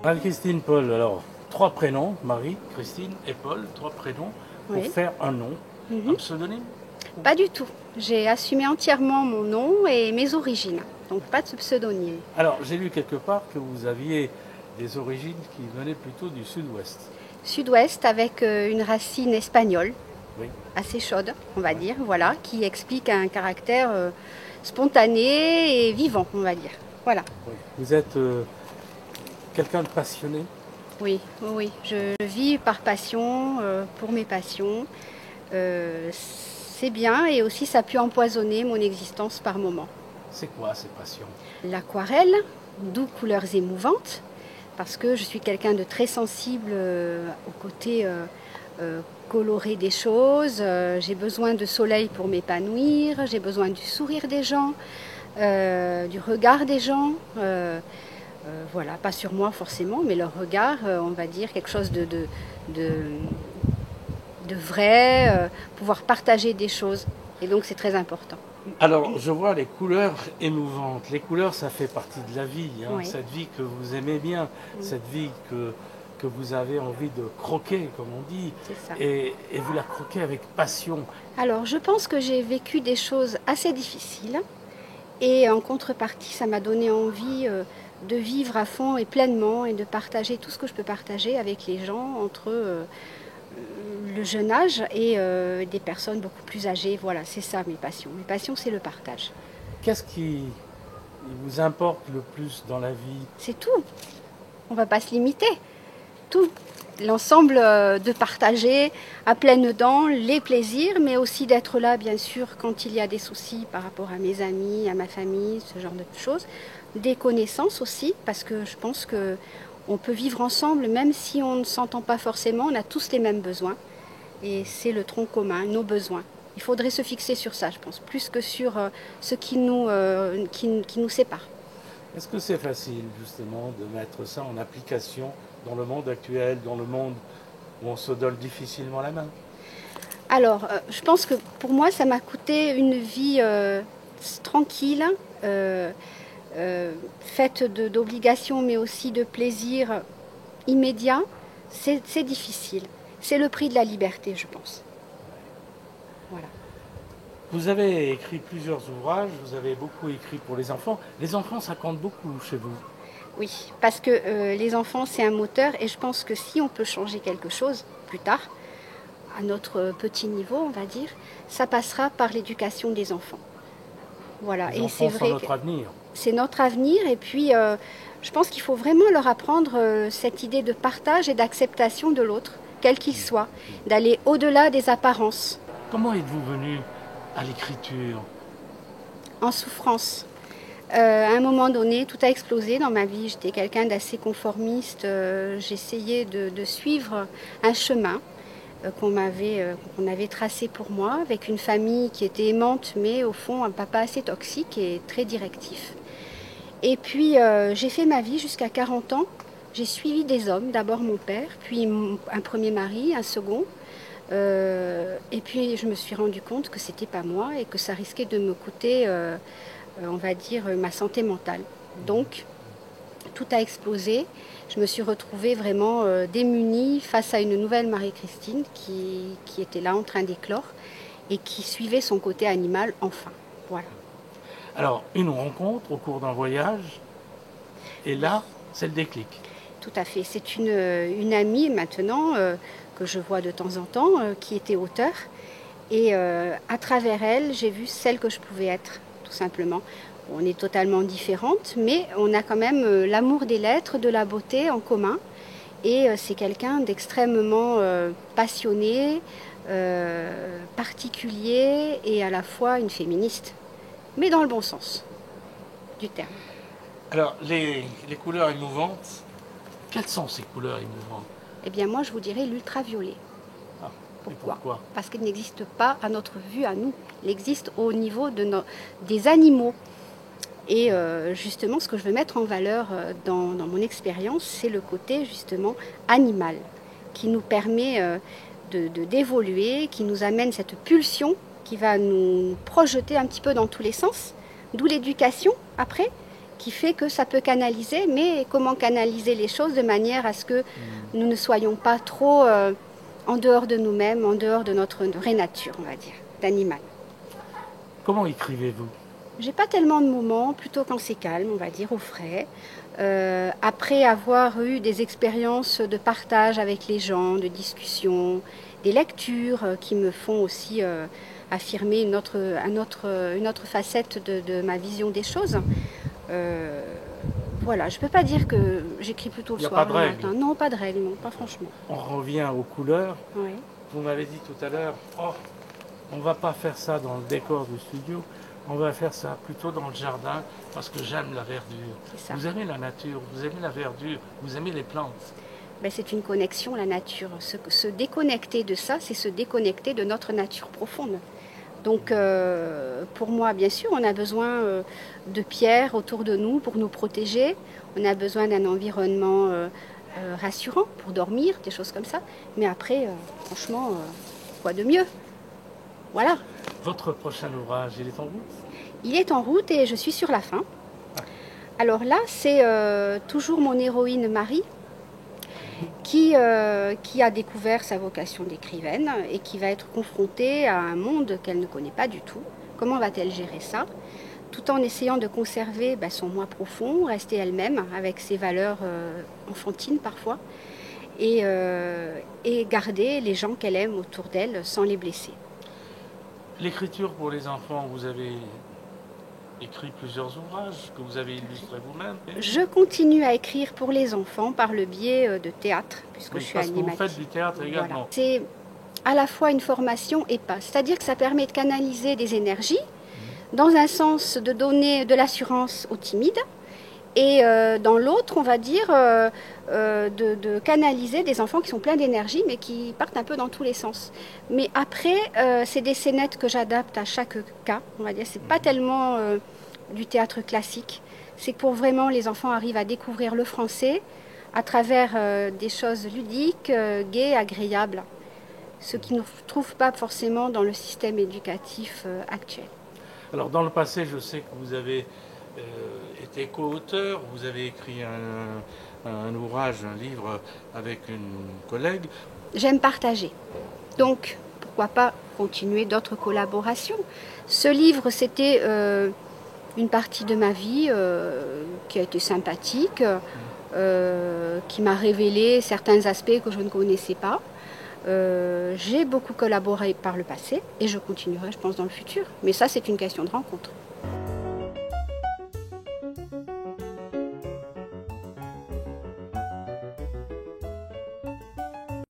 Marie-Christine Paul, alors, trois prénoms, Marie, Christine et Paul, trois prénoms, pour Oui. faire un nom, un pseudonyme. Pas du tout. J'ai assumé entièrement mon nom et mes origines. Donc pas de pseudonyme. Alors, j'ai lu quelque part que vous aviez des origines qui venaient plutôt du sud-ouest. Sud-ouest avec une racine espagnole, Oui, assez chaude, on va ouais. dire, voilà, qui explique un caractère spontané et vivant, on va dire. Voilà. Oui. Vous êtes quelqu'un de passionné. Oui, oui, oui. Je vis par passion, pour mes passions. C'est bien et aussi ça a pu empoisonner mon existence par moments. C'est quoi ces passions? L'aquarelle, d'où couleurs émouvantes, parce que je suis quelqu'un de très sensible au côté coloré des choses. J'ai besoin de soleil pour m'épanouir, j'ai besoin du sourire des gens, du regard des gens. Voilà, pas sur moi forcément, mais leur regard, on va dire quelque chose de, de vrai, pouvoir partager des choses. Et donc c'est très important. Alors, je vois les couleurs émouvantes. Les couleurs, ça fait partie de la vie, hein. Oui, Cette vie que vous aimez bien, cette vie que vous avez envie de croquer, comme on dit, c'est ça. et vous la croquez avec passion. Alors je pense que j'ai vécu des choses assez difficiles et en contrepartie ça m'a donné envie de vivre à fond et pleinement et de partager tout ce que je peux partager avec les gens entre le jeune âge et des personnes beaucoup plus âgées. Voilà, c'est ça mes passions. Mes passions c'est le partage. Qu'est-ce qui vous importe le plus dans la vie? C'est tout. On ne va pas se limiter. Tout. L'ensemble de partager à pleines dents les plaisirs, mais aussi d'être là, bien sûr, quand il y a des soucis par rapport à mes amis, à ma famille, ce genre de choses. Des connaissances aussi, parce que je pense que on peut vivre ensemble, même si on ne s'entend pas forcément, on a tous les mêmes besoins. Et c'est le tronc commun, nos besoins. Il faudrait se fixer sur ça, je pense, plus que sur ce qui nous sépare. Est-ce que c'est facile, justement, de mettre ça en application dans le monde actuel, dans le monde où on se donne difficilement la main? Alors, je pense que pour moi, ça m'a coûté une vie tranquille, faite d'obligations, mais aussi de plaisirs immédiats. C'est difficile. C'est le prix de la liberté, je pense. Voilà. Vous avez écrit plusieurs ouvrages, vous avez beaucoup écrit pour les enfants. Les enfants, ça compte beaucoup chez vous. Oui, parce que les enfants, c'est un moteur, et je pense que si on peut changer quelque chose plus tard, à notre petit niveau, on va dire, ça passera par l'éducation des enfants. Voilà, Les et c'est enfants sont vrai notre avenir. c'est notre avenir et puis je pense qu'il faut vraiment leur apprendre cette idée de partage et d'acceptation de l'autre, quel qu'il soit, d'aller au-delà des apparences, Comment êtes-vous venu à l'écriture? en souffrance. À un moment donné, tout a explosé dans ma vie. J'étais quelqu'un d'assez conformiste. J'essayais de suivre un chemin qu'on avait tracé pour moi, avec une famille qui était aimante, mais au fond un papa assez toxique et très directif. Et puis j'ai fait ma vie jusqu'à 40 ans. J'ai suivi des hommes, d'abord mon père, puis un premier mari, un second. Et puis je me suis rendu compte que c'était pas moi et que ça risquait de me coûter, on va dire, ma santé mentale. Donc tout a explosé. Je me suis retrouvée vraiment démunie face à une nouvelle Marie-Christine qui était là en train d'éclore et qui suivait son côté animal enfin. Voilà. Alors, une rencontre au cours d'un voyage, et là, c'est le déclic. Tout à fait. C'est une amie maintenant que je vois de temps en temps qui était auteure. Et à travers elle, j'ai vu celle que je pouvais être, tout simplement. On est totalement différentes, mais on a quand même l'amour des lettres, de la beauté en commun. Et c'est quelqu'un d'extrêmement passionné, particulier et à la fois une féministe, mais dans le bon sens du terme. Alors, les couleurs émouvantes, quelles sont ces couleurs émouvantes? Eh bien moi, je vous dirais l'ultraviolet. Ah, et Pourquoi? pourquoi? Parce qu'il n'existe pas à notre vue, à nous. Il existe au niveau des animaux. Et justement, ce que je veux mettre en valeur dans mon expérience, c'est le côté justement animal, qui nous permet d'évoluer, qui nous amène cette pulsion qui va nous projeter un petit peu dans tous les sens, d'où l'éducation après, qui fait que ça peut canaliser, mais comment canaliser les choses de manière à ce que nous ne soyons pas trop en dehors de nous-mêmes, en dehors de notre vraie nature, on va dire, d'animal. Comment écrivez-vous? J'ai pas tellement de moments, plutôt quand c'est calme, on va dire, au frais. Après avoir eu des expériences de partage avec les gens, de discussion, des lectures qui me font aussi affirmer une autre facette de ma vision des choses. Voilà, je ne peux pas dire que j'écris plutôt le soir, le matin. Non, pas de règle, non, pas franchement. On revient aux couleurs. Oui. Vous m'avez dit tout à l'heure, oh, on ne va pas faire ça dans le décor du studio, on va faire ça plutôt dans le jardin parce que j'aime la verdure. Vous aimez la nature, vous aimez la verdure, vous aimez les plantes. Ben, c'est une connexion, la nature. Se déconnecter de ça, c'est se déconnecter de notre nature profonde. Donc pour moi, bien sûr, on a besoin de pierres autour de nous pour nous protéger. On a besoin d'un environnement rassurant pour dormir, des choses comme ça. Mais après, franchement, quoi de mieux? Voilà. Votre prochain ouvrage, il est en route? Il est en route et je suis sur la fin. Alors là, c'est toujours mon héroïne Marie qui a découvert sa vocation d'écrivaine et qui va être confrontée à un monde qu'elle ne connaît pas du tout. Comment va-t-elle gérer ça? Tout en essayant de conserver son moi profond, rester elle-même avec ses valeurs enfantines parfois, et garder les gens qu'elle aime autour d'elle sans les blesser. L'écriture pour les enfants, vous avez écrit plusieurs ouvrages que vous avez illustrés vous-même. Je continue à écrire pour les enfants par le biais de théâtre, puisque je suis animatrice. Vous faites du théâtre également. Voilà. C'est à la fois une formation et pas. C'est-à-dire que ça permet de canaliser des énergies, dans un sens de donner de l'assurance aux timides, et dans l'autre, on va dire, de canaliser des enfants qui sont pleins d'énergie, mais qui partent un peu dans tous les sens. Mais après, c'est des scénettes que j'adapte à chaque cas, on va dire. C'est pas tellement du théâtre classique. C'est pour vraiment les enfants arrivent à découvrir le français à travers des choses ludiques, gaies, agréables. Ce qu'ils ne trouvent pas forcément dans le système éducatif actuel. Alors dans le passé, je sais que vous avez été co-auteur, vous avez écrit un ouvrage, un livre avec une collègue. J'aime partager, donc pourquoi pas continuer d'autres collaborations. Ce livre, c'était une partie de ma vie qui a été sympathique, qui m'a révélé certains aspects que je ne connaissais pas. J'ai beaucoup collaboré par le passé et je continuerai, je pense, dans le futur. Mais ça, c'est une question de rencontre.